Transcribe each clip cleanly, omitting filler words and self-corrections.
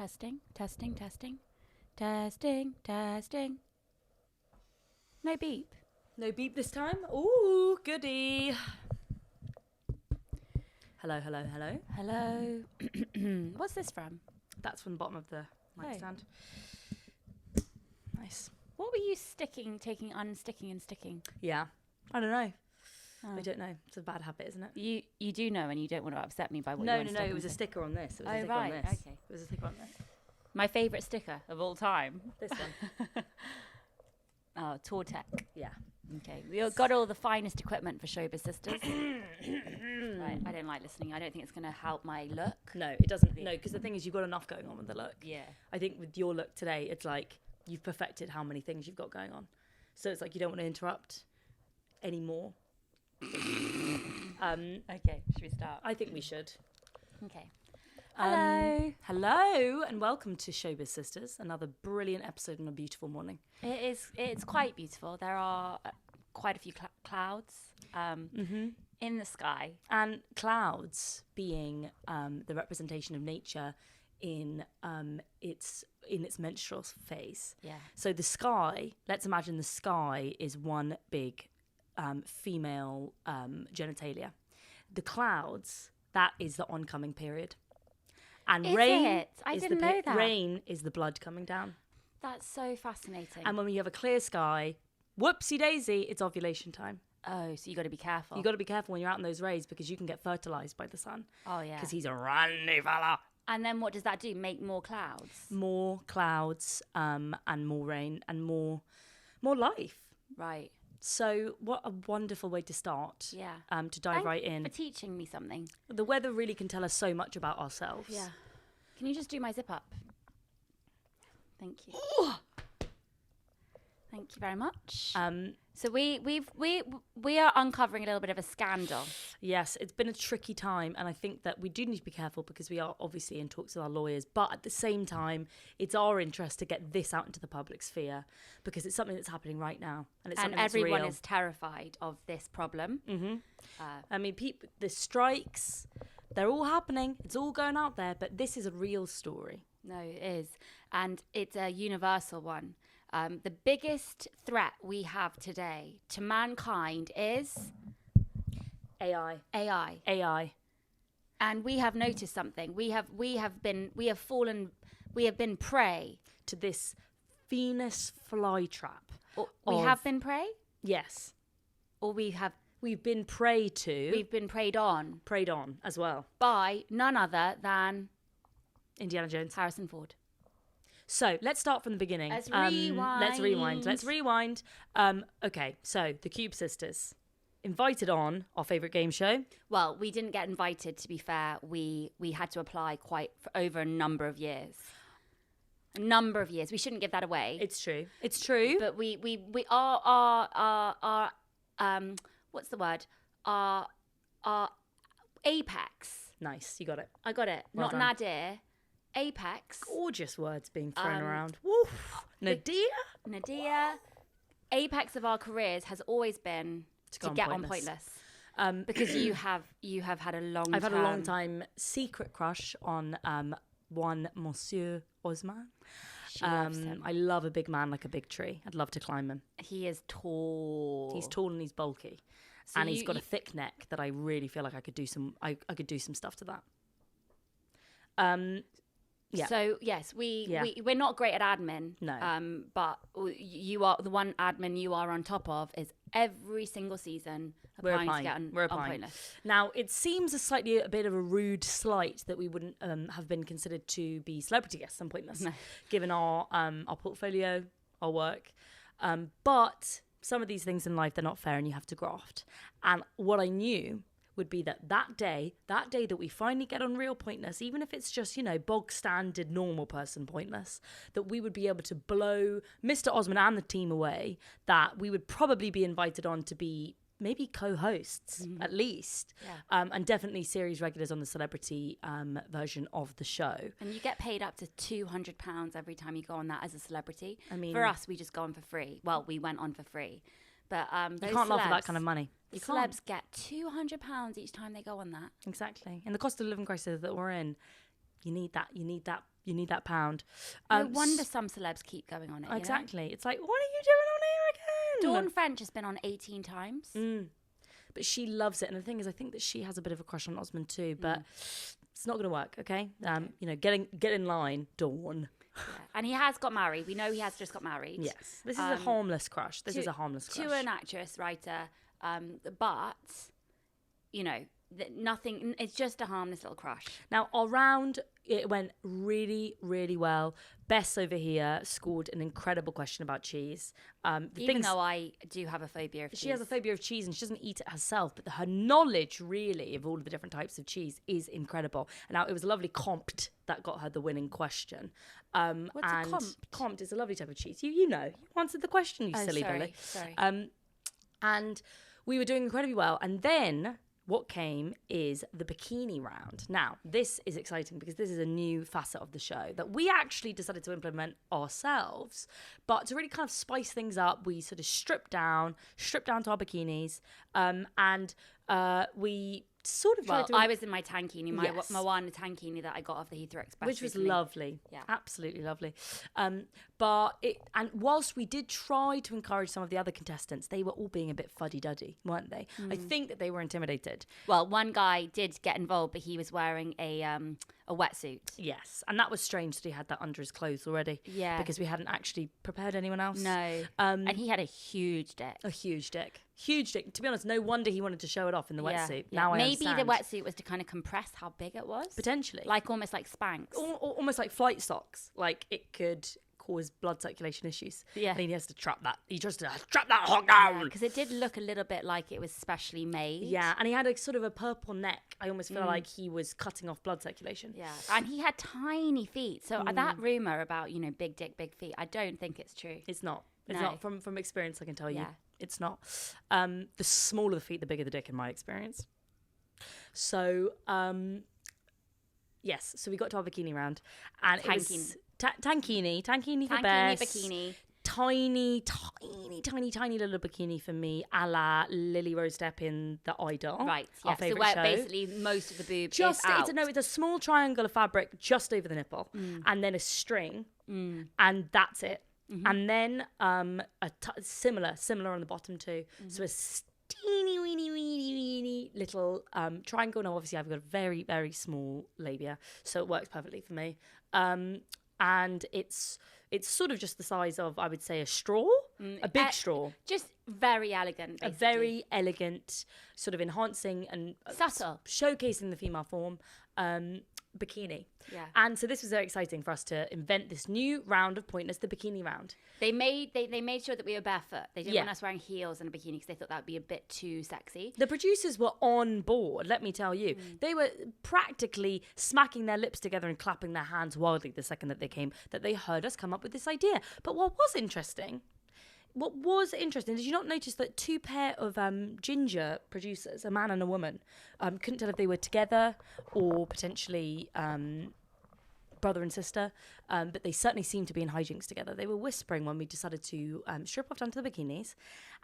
Testing, testing, testing, testing, testing. No beep. No beep this time? Ooh, goody. Hello, hello, hello. Hello. What's this from? That's from the bottom of the mic stand. Nice. What were you taking, unsticking and sticking? Yeah. I don't know. Oh. I don't know. It's a bad habit, isn't it? You do know, and you don't want to upset me by what No, you no, want no. to It was a sticker on this. It was a sticker right. on this. Okay. It was a sticker on this. My favourite sticker of all time. This one. Oh, Tour Tech. Yeah. Okay. We've got all the finest equipment for Showbiz Sisters. Right. I don't like listening. I don't think it's going to help my look. No, it doesn't. No, because the thing is, you've got enough going on with the look. Yeah. I think with your look today, it's like you've perfected how many things you've got going on. So it's like you don't want to interrupt anymore. Okay. Should we start? I think we should. Okay. Hello. Hello, and welcome to Showbiz Sisters, another brilliant episode on a beautiful morning. It's quite beautiful. There are quite a few clouds in the sky. And clouds being the representation of nature in its menstrual phase. Yeah. So the sky, let's imagine the sky is one big female genitalia. The clouds, that is the oncoming period. And Is rain it? I is didn't the know that. rain is the blood coming down. That's so fascinating. And when you have a clear sky, whoopsie daisy, it's ovulation time. Oh, so you got to be careful. You got to be careful when you're out in those rays because you can get fertilized by the sun. Oh yeah. Because he's a randy fella. And then what does that do? Make more clouds? More clouds, and more rain, and more life. Right. So what a wonderful way to start. Yeah. To dive right in. Thanks for teaching me something. The weather really can tell us so much about ourselves. Yeah. Can you just do my zip up? Thank you. Thank you very much. So we are uncovering a little bit of a scandal. Yes, it's been a tricky time, and I think that we do need to be careful because we are obviously in talks with our lawyers, but at the same time, it's our interest to get this out into the public sphere because it's something that's happening right now, and it's something that's everyone real. is terrified of this problem. Mm-hmm. I mean, the strikes, they're all happening. It's all going out there, but this is a real story. No, it is, and it's a universal one. The biggest threat we have today to mankind is AI. AI. And we have noticed something. We have been prey to this Venus flytrap. We have been prey? Yes. Or we've been prey to. We've been preyed on. Preyed on as well. By none other than Indiana Jones. Harrison Ford. So let's start from the beginning. Let's rewind. Okay, so the Cube sisters invited on our favourite game show. Well, we didn't get invited, to be fair. We had to apply for over a number of years. We shouldn't give that away. It's true. But we are what's the word? Our apex. Nice, you got it. I got it. Well Not done. Nadir. Apex. Gorgeous words being thrown around. Woof. Nadia. Apex of our careers has always been to get on Pointless. Because you have had a long. I've had a long time secret crush on one Monsieur Osman. She loves him. I love a big man like a big tree. I'd love to climb him. He is tall. He's tall and he's bulky, and he's got a thick neck that I really feel like I could do some. I could do some stuff to that. Yeah. So yes, we're not great at admin. No. But you are the one admin you are on top of is every single season applying to get on Pointless. Now it seems a bit of a rude slight that we wouldn't have been considered to be celebrity guests on Pointless, given our portfolio, our work. But some of these things in life, they're not fair, and you have to graft. And what I knew would be that day that we finally get on real Pointless, even if it's just, bog standard normal person Pointless, that we would be able to blow Mr. Osman and the team away, that we would probably be invited on to be maybe co-hosts at least, and definitely series regulars on the celebrity version of the show. And you get paid up to £200 every time you go on that as a celebrity. I mean, for us, we just go on for free. Well, we went on for free. But you can't laugh at that kind of money. The celebs get £200 each time they go on that. Exactly. In the cost of living crisis that we're in, You need that pound. No wonder some celebs keep going on it. Exactly. It's like, what are you doing on here again? Dawn French has been on 18 times. But she loves it. And the thing is, I think that she has a bit of a crush on Osman too, but it's not going to work, okay? Get in line, Dawn. Yeah. And he has got married. We know he has just got married. Yes. This is a harmless crush. This is a harmless crush. To an actress, writer. But, nothing, it's just a harmless little crush. Now, our round, it went really, really well. Bess over here scored an incredible question about cheese. Even though I do have a phobia of cheese. She has a phobia of cheese and she doesn't eat it herself, but her knowledge, really, of all of the different types of cheese is incredible. And now, it was a lovely compt that got her the winning question. What's a compt? Compt is a lovely type of cheese. You know. You answered the question, you silly Billy. Sorry. And we were doing incredibly well. And then what came is the bikini round. Now, this is exciting because this is a new facet of the show that we actually decided to implement ourselves. But to really kind of spice things up, we sort of stripped down to our bikinis, and we sort of tried to... I was in my tankini, my one tankini that I got off the Heathrow Express which was recently. lovely. Yeah. Absolutely lovely. And whilst we did try to encourage some of the other contestants, they were all being a bit fuddy-duddy, weren't they? I think that they were intimidated. Well, one guy did get involved, but he was wearing a wetsuit. Yes, and that was strange that he had that under his clothes already. Yeah. Because we hadn't actually prepared anyone else. No. And he had a huge dick. A huge dick. Huge dick. To be honest, no wonder he wanted to show it off in the wetsuit. Yeah. Now I Maybe understand. the wetsuit was to kind of compress how big it was. Potentially. Almost like Spanx. Almost like flight socks. Like it could cause blood circulation issues. Yeah. And he has to trap that. He just trap that hog down. Because it did look a little bit like it was specially made. Yeah, and he had a sort of a purple neck. I almost feel like he was cutting off blood circulation. Yeah, and he had tiny feet. So that rumor about, big dick, big feet, I don't think it's true. It's not. It's No. not. From experience, I can tell you. Yeah. It's not. The smaller the feet, the bigger the dick, in my experience. So, yes. So we got to our bikini round. And it was... Tankini for Bess. Bikini. Tiny little bikini for me, a la Lily Rose Depp in The Idol. Right, our yeah. favourite So show. basically most of the boob is out. It's a small triangle of fabric just over the nipple, and then a string, and that's it. And then similar on the bottom too. So a teeny weeny little triangle. Now obviously I've got a very, very small labia, so it works perfectly for me. And it's sort of just the size of, I would say, a straw, a big straw. Just very elegant, basically. A very elegant, sort of enhancing and subtle, showcasing the female form bikini. Yeah. And so this was very exciting for us to invent this new round of Pointless, the bikini round. They made sure that we were barefoot. They didn't want us wearing heels and a bikini because they thought that would be a bit too sexy. The producers were on board, let me tell you. They were practically smacking their lips together and clapping their hands wildly the second that they heard us come up with this idea. But what was interesting, did you not notice that two pair of ginger producers, a man and a woman, couldn't tell if they were together or potentially brother and sister, but they certainly seemed to be in hijinks together. They were whispering when we decided to strip off down to the bikinis,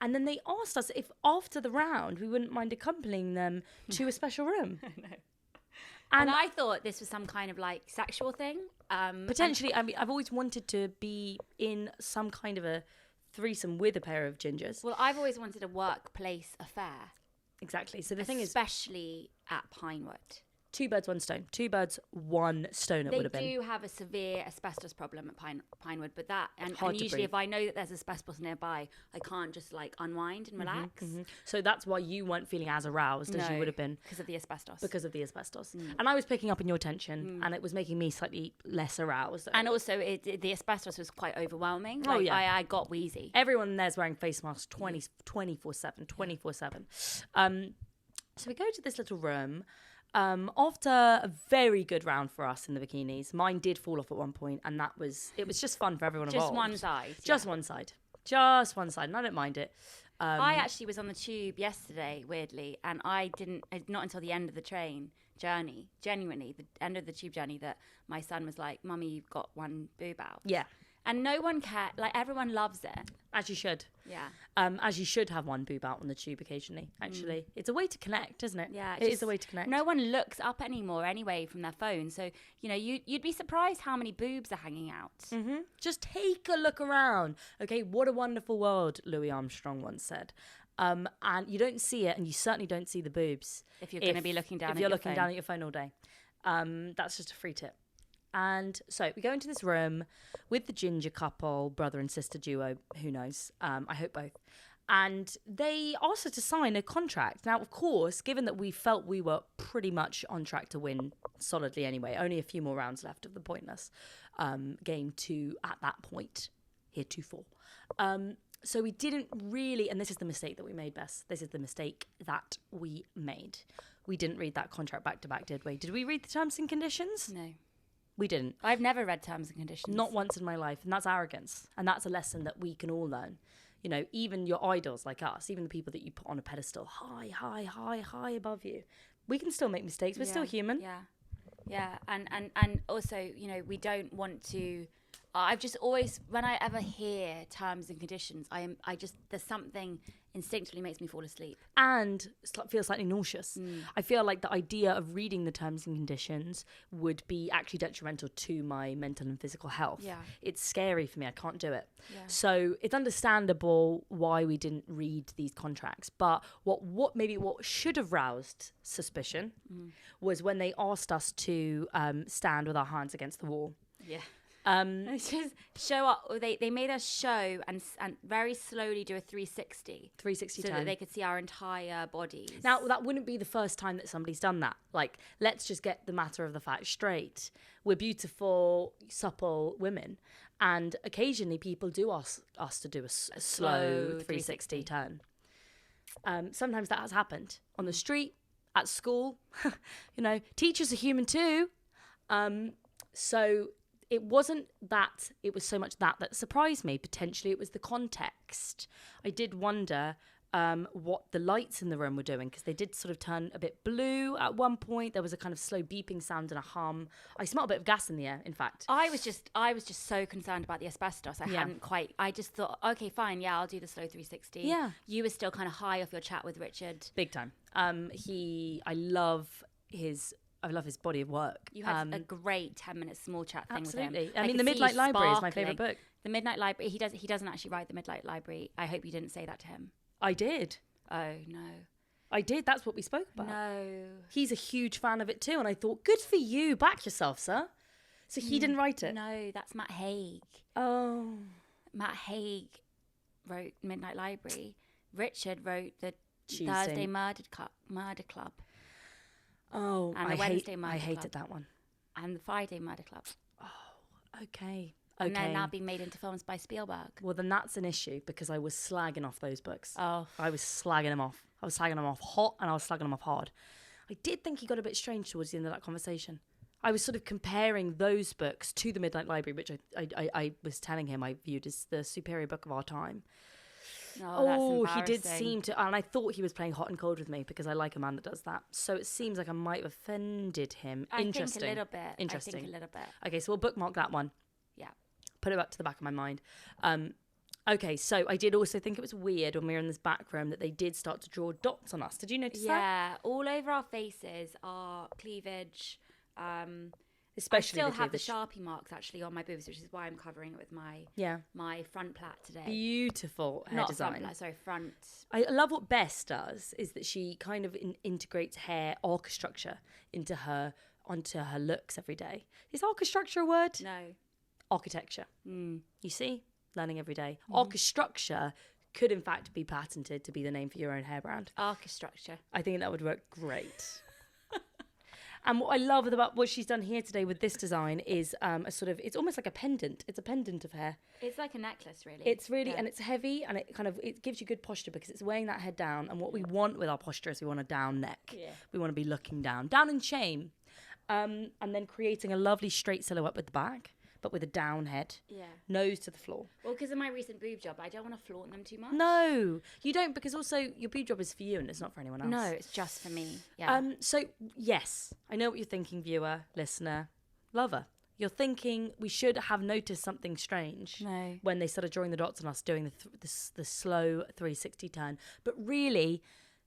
and then they asked us if after the round we wouldn't mind accompanying them to a special room. I know. And I thought this was some kind of sexual thing. Potentially, I mean, I've always wanted to be in some kind of a threesome with a pair of gingers. Well, I've always wanted a workplace affair. Exactly. So the thing is, especially at Pinewood. Two birds, one stone. Two birds, one stone. It would have been. They do have a severe asbestos problem at Pinewood, but and usually breathe. if I know that there's asbestos nearby, I can't just unwind and relax. So that's why you weren't feeling as aroused as you would have been because of the asbestos. And I was picking up on your tension, and it was making me slightly less aroused. And also, the asbestos was quite overwhelming. I got wheezy. Everyone there's wearing face masks 24/7. So we go to this little room. After a very good round for us in the bikinis, mine did fall off at one point, and it was just fun for everyone involved. Just one side. Just one side, and I don't mind it. I actually was on the tube yesterday, weirdly, and I didn't, not until the end of the train journey, genuinely, the end of the tube journey, that my son was like, "Mummy, you've got one boob out." Yeah. And no one cares. Like, everyone loves it. As you should. Yeah. As you should have one boob out on the tube occasionally, actually. It's a way to connect, isn't it? Yeah. It is a way to connect. No one looks up anymore anyway from their phone. So, you know, you'd be surprised how many boobs are hanging out. Mm-hmm. Just take a look around. Okay, what a wonderful world, Louis Armstrong once said. And you don't see it, and you certainly don't see the boobs. If you're going to be looking down if at you're your looking phone. down at your phone all day. That's just a free tip. And so we go into this room with the ginger couple, brother and sister duo, who knows? I hope both. And they asked us to sign a contract. Now, of course, given that we felt we were pretty much on track to win solidly anyway, only a few more rounds left of the pointless game to, at that point, heretofore. So we didn't really, and this is the mistake that we made, Bess. This is the mistake that we made. We didn't read that contract back to back, did we? Did we read the terms and conditions? No. We didn't. I've never read terms and conditions. Not once in my life. And that's arrogance. And that's a lesson that we can all learn. You know, even your idols like us, even the people that you put on a pedestal high above you, we can still make mistakes. We're still human. Yeah. Yeah. And also, you know, we don't want to... I've just always, when I ever hear terms and conditions, there's something instinctively makes me fall asleep. And feel slightly nauseous. I feel like the idea of reading the terms and conditions would be actually detrimental to my mental and physical health. Yeah. It's scary for me. I can't do it. Yeah. So it's understandable why we didn't read these contracts. But what should have roused suspicion was when they asked us to stand with our hands against the wall. Yeah. It's just show up. They made us show and very slowly do a 360 so that they could see our entire bodies. Now, that wouldn't be the first time that somebody's done that. Like, let's just get the matter of the fact straight. We're beautiful, supple women, and occasionally people do ask us to do a slow 360 turn. Sometimes that has happened on the street, at school. You know, teachers are human too. So it wasn't that, it was so much that surprised me. Potentially it was the context. I did wonder what the lights in the room were doing, because they did sort of turn a bit blue at one point. There was a kind of slow beeping sound and a hum. I smelled a bit of gas in the air, in fact. I was just so concerned about the asbestos. I just thought, okay, fine, yeah, I'll do the slow 360. Yeah. You were still kind of high off your chat with Richard. Big time. I love his body of work. You had a great 10-minute small chat thing absolutely. with him. I mean, The Midnight Library is my favourite book. The Midnight Library, he doesn't actually write The Midnight Library. I hope you didn't say that to him. I did. Oh, no. I did. That's what we spoke about. No. He's a huge fan of it too, and I thought, good for you. Back yourself, sir. So he didn't write it? No, that's Matt Haig. Oh. Matt Haig wrote Midnight Library. Richard wrote the Tuesday. Thursday Murder Club. Oh, And the Wednesday Murder I Club. hated that one. And the Friday Murder Club. Oh, okay. And they're now being made into films by Spielberg. Well, then that's an issue, because I was slagging off those books. Oh. I was slagging them off. I was slagging them off hot, and I was slagging them off hard. I did think he got a bit strange towards the end of that conversation. I was sort of comparing those books to The Midnight Library, which I was telling him I viewed as the superior book of our time. Oh, that's he did seem to, and I thought he was playing hot and cold with me, because I like a man that does that. So it seems like I might have offended him. Interesting. I think a little bit. Interesting. I think a little bit. Okay, so we'll bookmark that one. Yeah. Put it up to the back of my mind. Okay, so I did also think it was weird when we were in this back room that they did start to draw dots on us. Did you notice that? Yeah, all over our faces, our cleavage. Especially I still the have the cleavage. Sharpie marks actually on my boobs, which is why I'm covering it with my front plait today. Beautiful hair Not design. front plait, sorry, front. I love what Bess does, is that she kind of integrates hair orchestructure onto her looks every day. Is orchestructure a word? No. Architecture. You see? Learning every day. Orchestructure could in fact be patented to be the name for your own hair brand. Archistructure. I think that would work great. And what I love about what she's done here today with this design is it's almost like a pendant. It's a pendant of hair. It's like a necklace, really. It's really, and it's heavy, and it gives you good posture, because it's weighing that head down. And what we want with our posture is we want a down neck. Yeah. We want to be looking down in shame. And then creating a lovely straight silhouette with the back, but with a down head. Yeah. Nose to the floor. Well, because of my recent boob job, I don't want to flaunt them too much. No, you don't, because also your boob job is for you and it's not for anyone else. No, it's just for me. Yeah. So, yes, I know what you're thinking, viewer, listener, lover. You're thinking we should have noticed something strange when they started drawing the dots on us doing the slow 360 turn. But really,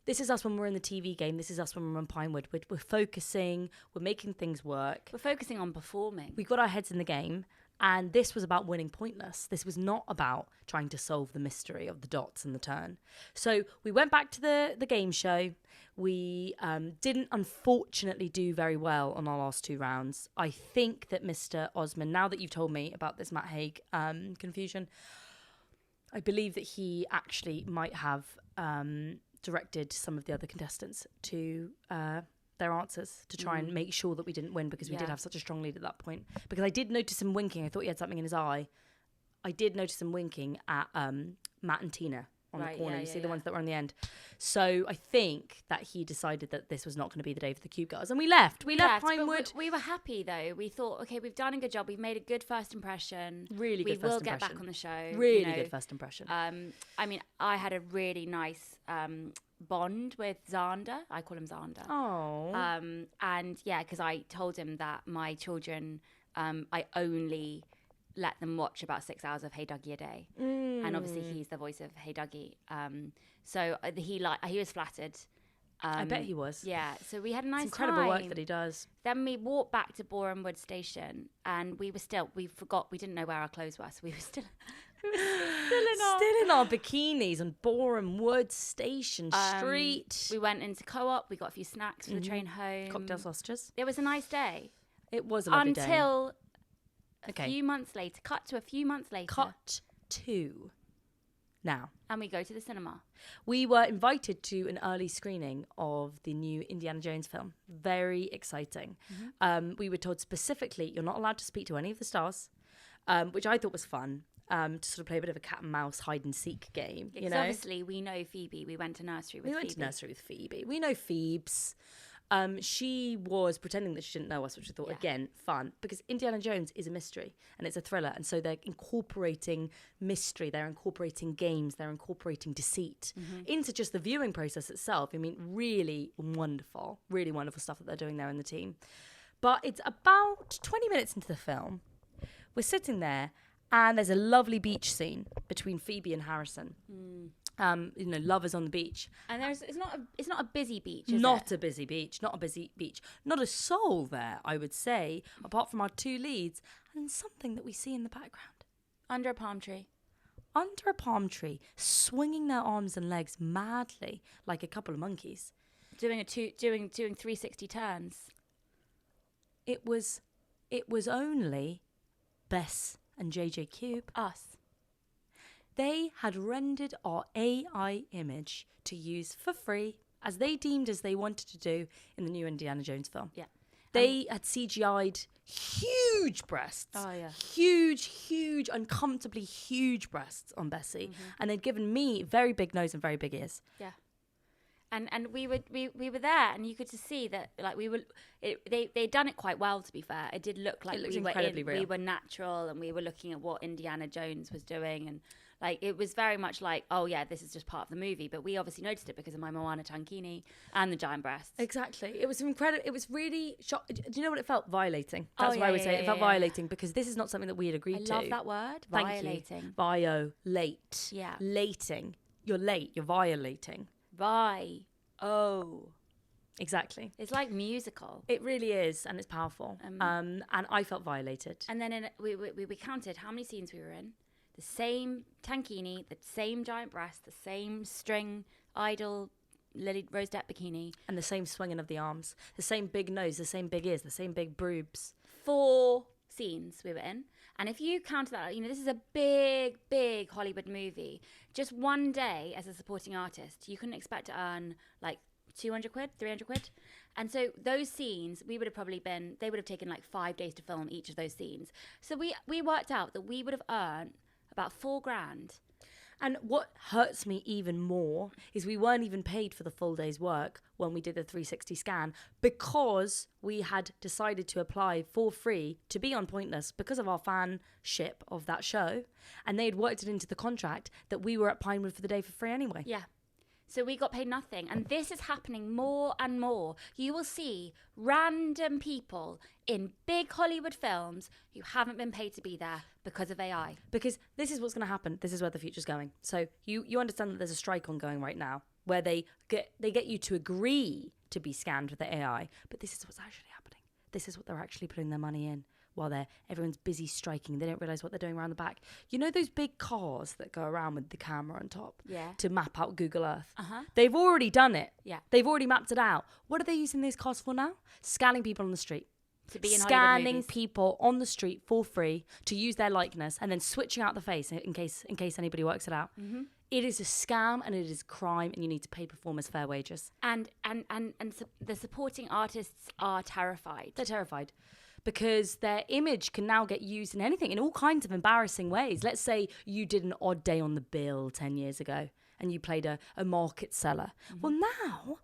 this is us when we're in the TV game. This is us when we're on Pinewood. We're focusing. We're making things work. We're focusing on performing. We got our heads in the game. And this was about winning pointless. This was not about trying to solve the mystery of the dots and the turn. So we went back to the game show. We didn't, unfortunately, do very well on our last 2 rounds. I think that Mr. Osman, now that you've told me about this Matt Haig confusion, I believe that he actually might have directed some of the other contestants to their answers to try and make sure that we didn't win, because we did have such a strong lead at that point. Because I did notice him winking. I thought he had something in his eye. I did notice him winking at Matt and Tina on the corner. You see the ones that were on the end. So I think that he decided that this was not going to be the day for the Cube Girls. And we left. We left Pinewood. We were happy, though. We thought, okay, we've done a good job. We've made a good first impression. Really good first impression. We will get back on the show. Really good first impression. I mean, I had a really nice bond with Xander. I call him Xander. Oh. And yeah, because I told him that my children, I only let them watch about 6 hours of Hey Dougie a day. And obviously he's the voice of Hey Dougie. So he was flattered. I bet he was. Yeah, so we had a nice incredible time. work that he pinewood Then we walked back to Borehamwood Station, and we didn't know where our clothes were, so we were still in our bikinis on Borehamwood Station Street. We went into Co-op, we got a few snacks for the train home. Cocktail sausages. It was a nice day. It was a lovely day. Until a few months later. Cut to now. And we go to the cinema. We were invited to an early screening of the new Indiana Jones film. Very exciting. We were told specifically you're not allowed to speak to any of the stars, which I thought was fun, to sort of play a bit of a cat and mouse hide and seek game. Because obviously we know Phoebe. We went to nursery with Phoebe. We know Phoebes. She was pretending that she didn't know us, which I thought, again, fun. Because Indiana Jones is a mystery and it's a thriller. And so they're incorporating mystery, they're incorporating games, they're incorporating deceit into just the viewing process itself. I mean, really wonderful stuff that they're doing there in the team. But it's about 20 minutes into the film. We're sitting there and there's a lovely beach scene between Phoebe and Harrison. Lovers on the beach. And it's not a busy beach, is Not a busy beach. Not a soul there, I would say, apart from our 2 leads and something that we see in the background. Under a palm tree, swinging their arms and legs madly like a couple of monkeys. Doing 360 turns. It was only Bess and JJ Cube. Us. They had rendered our AI image to use for free, as they deemed as they wanted to do in the new Indiana Jones film. Yeah. They had CGI'd huge breasts. Oh, yeah. Huge, uncomfortably huge breasts on Bessie. And they'd given me very big nose and very big ears. Yeah. And we were there, and you could just see that they'd done it quite well. To be fair, it did look like we were natural, and we were looking at what Indiana Jones was doing, and it was very much like, oh yeah, this is just part of the movie. But we obviously noticed it because of my Moana tankini and the giant breasts. Exactly, it was incredible. It was really do you know what it felt? Violating. That's what I would say. It felt violating because this is not something that we had agreed to. I love that word. Violating. Violate. Yeah. Lating. You're late. You're violating. Exactly. It's like musical. It really is, and it's powerful. And I felt violated. And then we counted how many scenes we were in. The same tankini, the same giant breast, the same string idol Lily Rose Depp bikini, and the same swinging of the arms, the same big nose, the same big ears, the same big boobs. 4 scenes we were in. And if you count that, this is a big Hollywood movie. Just one day as a supporting artist, you couldn't expect to earn 200 quid, 300 quid. And so those scenes, they would have taken 5 days to film each of those scenes. So we worked out that we would have earned about $4,000. And what hurts me even more is we weren't even paid for the full day's work when we did the 360 scan, because we had decided to apply for free to be on Pointless because of our fanship of that show. And they had worked it into the contract that we were at Pinewood for the day for free anyway. Yeah. So we got paid nothing. And this is happening more and more. You will see random people in big Hollywood films who haven't been paid to be there because of AI. Because this is what's going to happen. This is where the future's going. So you understand that there's a strike ongoing right now where they get you to agree to be scanned with the AI. But this is what's actually happening. This is what they're actually putting their money in while everyone's busy striking. They don't realise what they're doing around the back. You know those big cars that go around with the camera on top to map out Google Earth? They've already done it. Yeah. They've already mapped it out. What are they using those cars for now? Scanning people on the street. To be in scanning people on the street for free to use their likeness and then switching out the face in case anybody works it out. It is a scam and it is a crime, and you need to pay performers fair wages. And the supporting artists are terrified. They're terrified because their image can now get used in anything, in all kinds of embarrassing ways. Let's say you did an odd day on the bill 10 years ago and you played a market seller. Well, now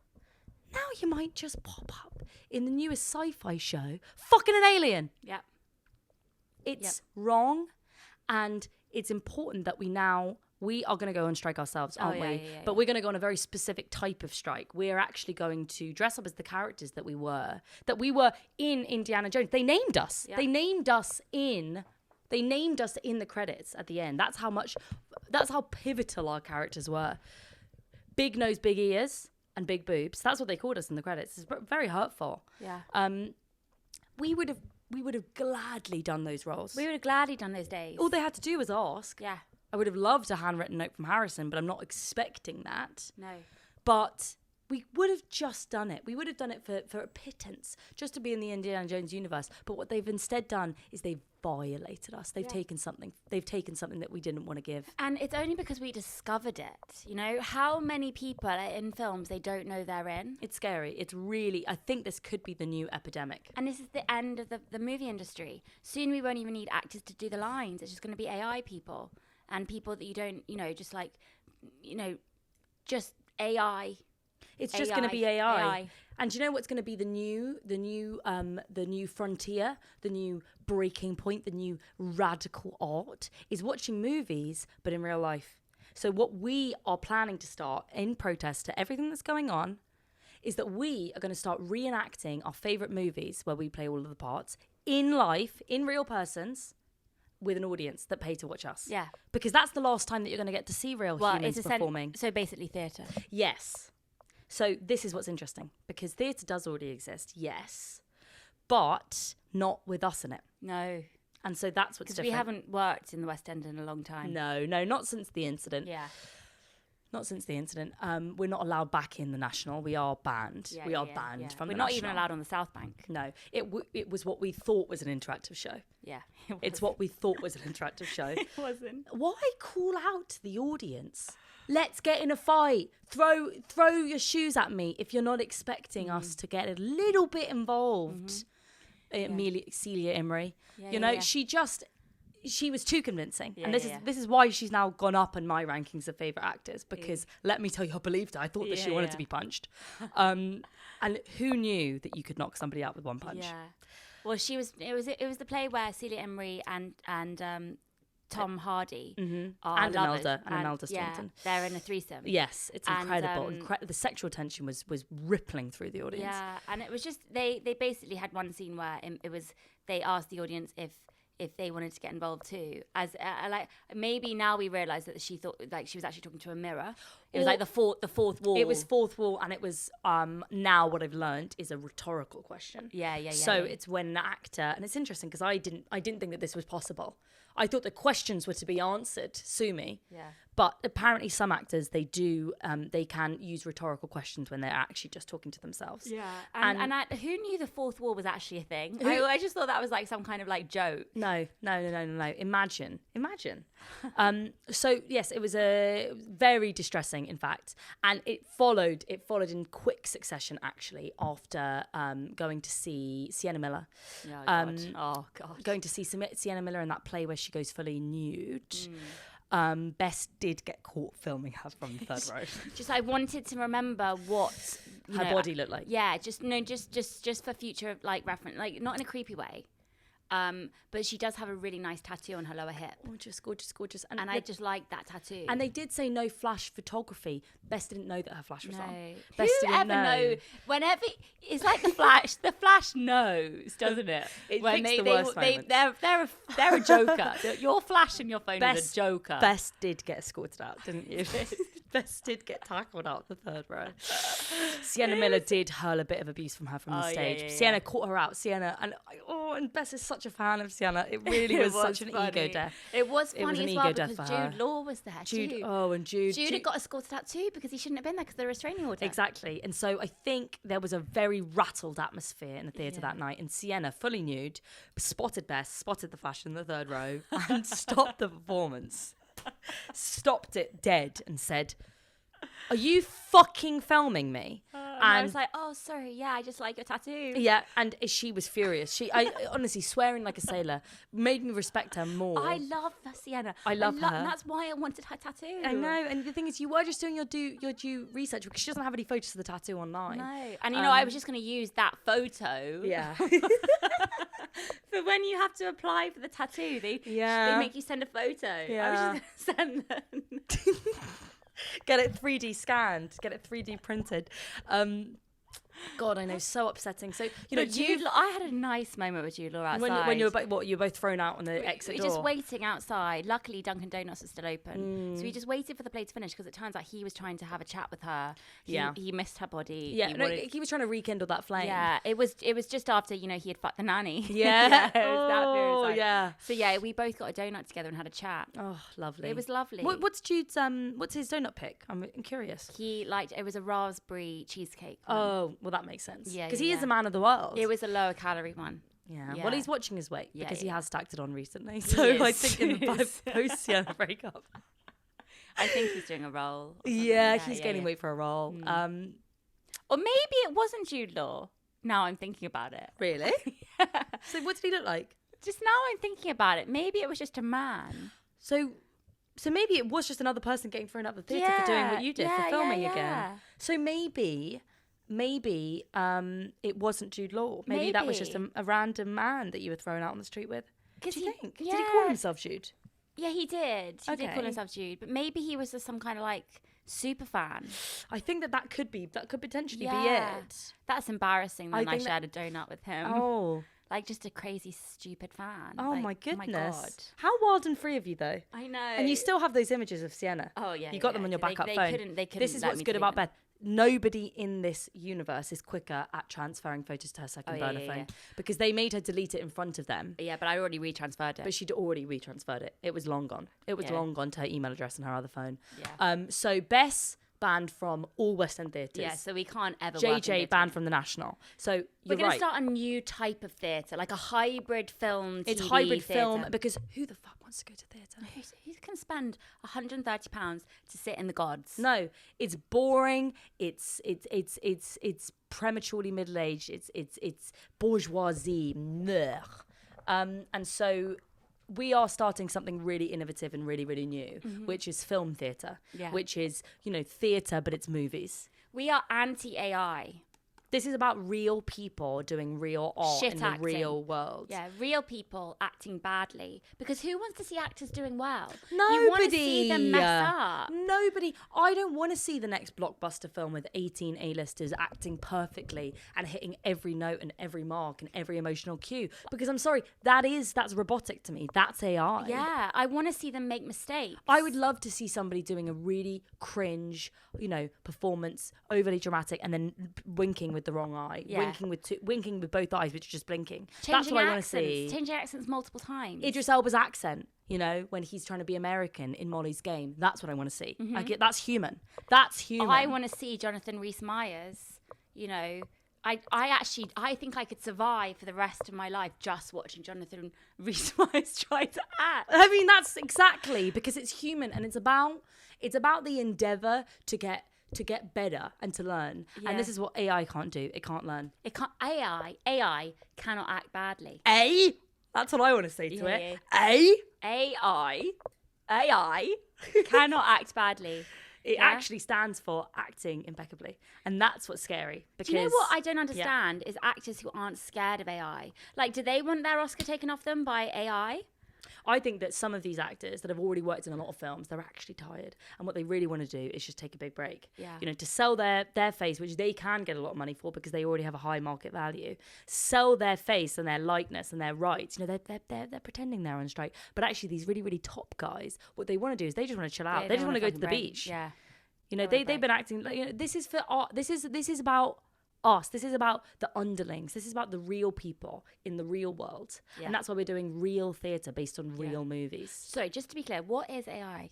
you might just pop up in the newest sci-fi show fucking an alien. Yeah. It's wrong, and it's important that we are going to go on strike ourselves, aren't we? But we're going to go on a very specific type of strike. We're actually going to dress up as the characters that we were in Indiana Jones. They named us. Yeah. They named us in the credits at the end. That's how pivotal our characters were. Big nose, big ears, and big boobs. That's what they called us in the credits. It's very hurtful. Yeah. We would have gladly done those roles. We would have gladly done those days. All they had to do was ask. Yeah. I would have loved a handwritten note from Harrison, but I'm not expecting that. No. But we would have just done it. We would have done it for a pittance, just to be in the Indiana Jones universe. But what they've instead done is they've violated us. They've taken something. They've taken something that we didn't want to give. And it's only because we discovered it. You know, how many people in films they don't know they're in? It's scary. It's really, I think this could be the new epidemic. And this is the end of the movie industry. Soon we won't even need actors to do the lines. It's just going to be AI people. And people that you don't, just AI. It's just going to be AI. And do you know what's going to be the new frontier, the new breaking point, the new radical art is watching movies, but in real life. So what we are planning to start in protest to everything that's going on is that we are going to start reenacting our favourite movies where we play all of the parts in life, in real persons, with an audience that pay to watch us. Yeah. Because that's the last time that you're going to get to see real humans performing. So basically theatre. Yes. So this is what's interesting, because theatre does already exist, yes, but not with us in it. No. And so that's what's different. Because we haven't worked in the West End in a long time. No, not since the incident. Yeah. Not since the incident. We're not allowed back in the National. We are banned. Yeah, we are banned from the National. We're not even allowed on the South Bank. No. It was what we thought was an interactive show. Yeah. It's what we thought was an interactive show. It wasn't. Why call out to the audience? Let's get in a fight. Throw your shoes at me if you're not expecting us to get a little bit involved. Celia Imrie. She was too convincing. And this is why she's now gone up in my rankings of favourite actors, because let me tell you, I believed her. I thought that she wanted to be punched. And who knew that you could knock somebody out with one punch? Yeah. Well, it was the play where Celia Imrie and Tom Hardy are and lovers. Imelda Staunton. They're in a threesome. Yes, it's incredible. The sexual tension was rippling through the audience. Yeah, and it was just they basically had one scene where they asked the audience if they wanted to get involved too. As maybe now we realise that she thought like she was actually talking to a mirror. It was like the fourth wall. It was fourth wall, and it was now what I've learned is a rhetorical question. Yeah. So it's when an actor, and it's interesting because I didn't think that this was possible. I thought the questions were to be answered, sue me. Yeah. But apparently some actors, they can use rhetorical questions when they're actually just talking to themselves. Yeah. And who knew the fourth wall was actually a thing? I just thought that was like some kind of like joke. No. Imagine. So yes, it was very distressing, in fact. And it followed in quick succession, actually, after going to see Sienna Miller. Oh, God. Going to see Sienna Miller in that play where she goes fully nude. Bess did get caught filming her from the third row. Just I wanted to remember what her body looked like. Yeah, just for future like reference, like not in a creepy way. But she does have a really nice tattoo on her lower hip. Gorgeous, gorgeous, gorgeous. And I just like that tattoo. And they did say no flash photography. Bess didn't know that her flash was on. Who ever know? Whenever it's like the Flash knows, doesn't it? It when picks the worst moments. They're a joker. Your flash in your phone is a joker. Bess did get escorted out, didn't you? Bess did get tackled out the third row. Sienna Miller did hurl a bit of abuse from her from the stage. Yeah. Sienna caught her out. Sienna and Bess is such a fan of Sienna. It really was such an ego death. It was funny an as well ego death because for her. Jude Law was there. Jude had got escorted out too because he shouldn't have been there because of the restraining order. Exactly. And so I think there was a very rattled atmosphere in the theatre that night. And Sienna, fully nude, spotted Bess, spotted the flash in the third row and stopped the performance. Stopped it dead and said, "Are you fucking filming me?" And I was like, "Oh, sorry, yeah, I just like your tattoo." Yeah, and she was furious. I honestly, swearing like a sailor, made me respect her more. I love Sienna. I love her. And that's why I wanted her tattoo. I know, and the thing is, you were just doing your due research because she doesn't have any photos of the tattoo online. No, and I was just going to use that photo. Yeah. For when you have to apply for the tattoo, they make you send a photo. Yeah. I was just going to send them. Get it 3D scanned, get it 3D printed. God, I know, so upsetting. So Jude Law, I had a nice moment with Jude Law outside. When you were both thrown out on the exit door. door. Just waiting outside. Luckily, Dunkin' Donuts was still open, so we just waited for the play to finish because it turns out he was trying to have a chat with her. He missed her body. Yeah, he was trying to rekindle that flame. Yeah, it was just after he had fucked the nanny. Yeah, it was that period of time. Yeah. So yeah, we both got a donut together and had a chat. Oh, lovely. It was lovely. What's Jude's what's his donut pick? I'm curious. He liked it was a raspberry cheesecake one. Oh, well, that makes sense. Yeah, because he is a man of the world. It was a lower calorie one. Yeah. Well, he's watching his weight because he has stacked it on recently. So I think in the post breakup, I think he's doing a role. Yeah, he's gaining weight for a role. Or maybe it wasn't Jude Law. Now I'm thinking about it. Really? So what did he look like? Just now I'm thinking about it. Maybe it was just a man. So maybe it was just another person getting thrown out the theatre for doing what you did, for filming again. So maybe it wasn't Jude Law. Maybe that was just a random man that you were thrown out on the street with. Do you think? Yeah. Did he call himself Jude? Yeah, he did. He did call himself Jude. But maybe he was just some kind of super fan. I think that could potentially be it. That's embarrassing when I shared a donut with him. Oh. Just a crazy, stupid fan. Oh my goodness. Oh my God. How wild and free of you, though. I know. And you still have those images of Sienna. Oh, yeah. You got them on your backup phone. They couldn't This is what's good about Beth. Nobody in this universe is quicker at transferring photos to her second burner phone because they made her delete it in front of them. Yeah, but I already retransferred it. But she'd already retransferred it. It was long gone. It was long gone to her email address and her other phone. Yeah. So Bess banned from all West End theatres. Yeah, so we can't ever JJ banned from the National. So we're going to start a new type of theatre, like a hybrid film, TV It's hybrid theatre. film because who the fuck wants to go to theatre? Who can spend £130 to sit in the gods? No, it's boring. It's prematurely middle aged. It's bourgeoisie. And so we are starting something really innovative and really, really new, which is film theatre, which is, theatre, but it's movies. We are anti-AI. This is about real people doing real art in the real world. Yeah, real people acting badly. Because who wants to see actors doing well? Nobody. You want to see them mess up. Nobody. I don't want to see the next blockbuster film with 18 A-listers acting perfectly and hitting every note and every mark and every emotional cue. Because I'm sorry, that's robotic to me. That's AI. Yeah, I want to see them make mistakes. I would love to see somebody doing a really cringe, performance, overly dramatic, and then winking with the wrong eye, winking with both eyes, which are just blinking. That's what I want to see. Changing accents multiple times. Idris Elba's accent, when he's trying to be American in Molly's Game. That's what I want to see. That's human. That's human. I want to see Jonathan Rhys-Meyers. I think I could survive for the rest of my life just watching Jonathan Rhys-Meyers try to act. I mean, that's exactly because it's human and it's about the endeavor to get better and to learn. Yeah. And this is what AI can't do. It can't learn. AI cannot act badly. That's what I want to say to it. AI cannot act badly. It actually stands for acting impeccably. And that's what's scary. Because, do you know what I don't understand is actors who aren't scared of AI. Like, do they want their Oscar taken off them by AI? I think that some of these actors that have already worked in a lot of films, they're actually tired. And what they really want to do is just take a big break. Yeah. You know, to sell their face, which they can get a lot of money for because they already have a high market value. Sell their face and their likeness and their rights. You know, they're pretending they're on strike. But actually, these really, really top guys, what they want to do is they just want to chill out. They just want to go to the beach. Yeah. You know, they've been acting like, you know, this is for art. This is about us. This is about the underlings. This is about the real people in the real world. Yeah. And that's why we're doing real theatre based on real movies. So just to be clear, what is AI?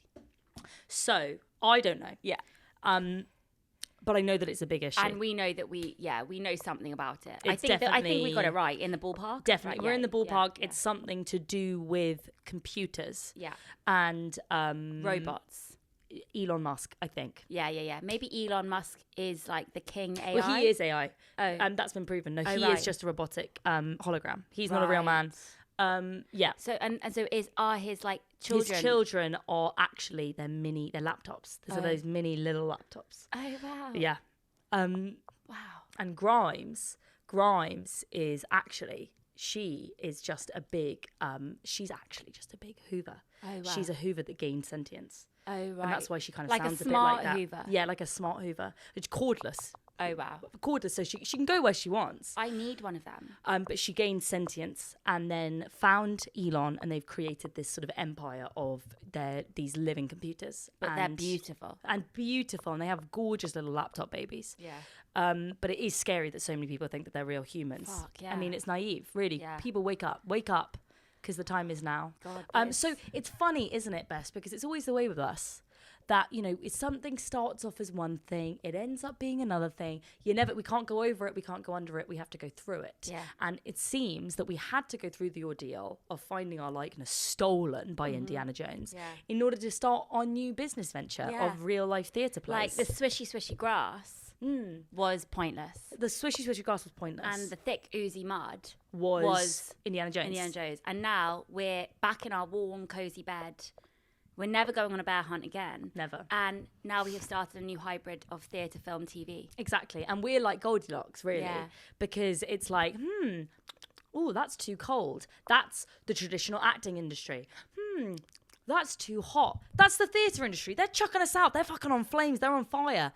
So I don't know. Yeah. But I know that it's a big issue. And we know that we know something about it. It's I think we got it right in the ballpark. Definitely. Right? We're in the ballpark. It's something to do with computers. Yeah. And robots. Elon Musk, I think. Yeah. Maybe Elon Musk is like the king AI. Well, he is AI. Oh. And that's been proven. No, he right. is just a robotic hologram. He's not a real man. Yeah. So so are his like children? His children are actually they're laptops. Those are those mini little laptops. Oh wow. Yeah. Wow. And Grimes is actually she's actually just a big Hoover. Oh wow. She's a Hoover that gained sentience. Oh right. And that's why she kind of like sounds a a bit like that. Hoover. Yeah, like a smart Hoover. It's cordless. Oh wow. Cordless, so she can go where she wants. I need one of them. But she gained sentience and then found Elon, and they've created this sort of empire of these living computers. But they're beautiful. And they have gorgeous little laptop babies. Yeah. But it is scary that so many people think that they're real humans. Fuck, yeah. I mean, it's naive, really. Yeah. People wake up, because the time is now. God, so it's funny, isn't it, Bess? Because it's always the way with us. That, you know, if something starts off as one thing, it ends up being another thing. We can't go over it, we can't go under it, we have to go through it. Yeah. And it seems that we had to go through the ordeal of finding our likeness stolen by Indiana Jones in order to start our new business venture of real life theatre plays. Like the swishy grass was pointless. The swishy grass was pointless. And the thick oozy mud was Indiana Jones. And now we're back in our warm, cozy bed. We're never going on a bear hunt again. Never. And now we have started a new hybrid of theatre, film, TV. Exactly. And we're like Goldilocks, really. Yeah. Because it's like, that's too cold. That's the traditional acting industry. That's too hot. That's the theatre industry. They're chucking us out. They're fucking on flames. They're on fire.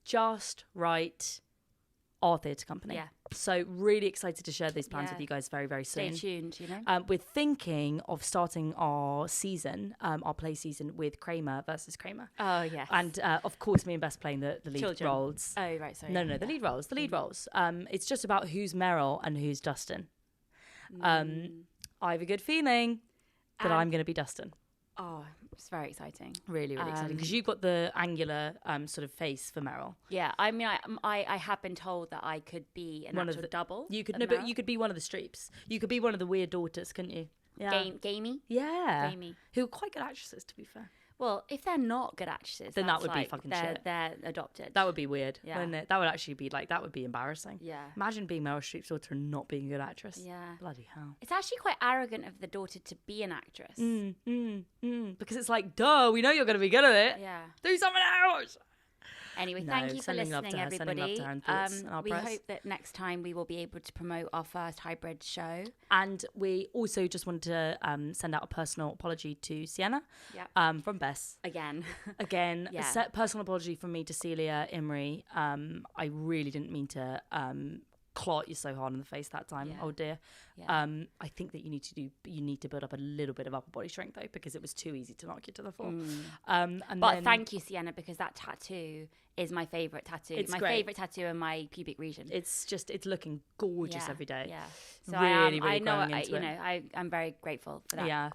Just right. Our theatre company. Yeah. So really excited to share these plans with you guys very, very soon. Stay tuned, you know. We're thinking of starting our season, our play season with Kramer versus Kramer. Oh, yes. And of course, me and Bess playing the lead Children. roles. Oh, right, sorry. No, the lead roles. The lead roles. It's just about who's Meryl and who's Dustin. I have a good feeling that I'm going to be Dustin. Oh, it's very exciting. Really, really exciting. Because you've got the angular sort of face for Meryl. Yeah, I mean, I have been told that I could be an actual double. You could but you could be one of the Streeps. You could be one of the weird daughters, couldn't you? Yeah. Gamey? Yeah. Gamey. Who are quite good actresses, to be fair. Well, if they're not good actresses, then that would be fucking shit. They're adopted. That would be weird, yeah. wouldn't it? That would actually be that would be embarrassing. Yeah. Imagine being Meryl Streep's daughter and not being a good actress. Yeah. Bloody hell. It's actually quite arrogant of the daughter to be an actress. Because it's like, duh, we know you're going to be good at it. Yeah. Do something else. Anyway, thank you for listening, everybody. We press. hope that next time we will be able to promote our first hybrid show. And we also just wanted to send out a personal apology to Sienna from Bess. Again, a personal apology from me to Celia Imrie. I really didn't mean to clot you so hard in the face that time. Oh dear. I think that you need to build up a little bit of upper body strength though, because it was too easy to knock you to the floor. But thank you, Sienna, because that tattoo is my favourite tattoo. It's my great. favourite tattoo in my pubic region. It's looking gorgeous every day. Yeah. So really I'm very grateful for that. Yeah.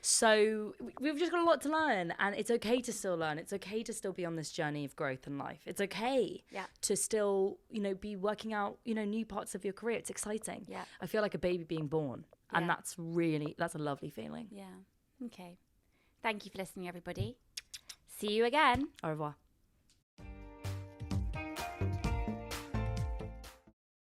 So we've just got a lot to learn, and it's okay to still learn. It's okay to still be on this journey of growth in life. It's okay to still, be working out, new parts of your career. It's exciting. Yeah. I feel like a baby being born, and that's a lovely feeling. Yeah. Okay. Thank you for listening, everybody. See you again. Au revoir.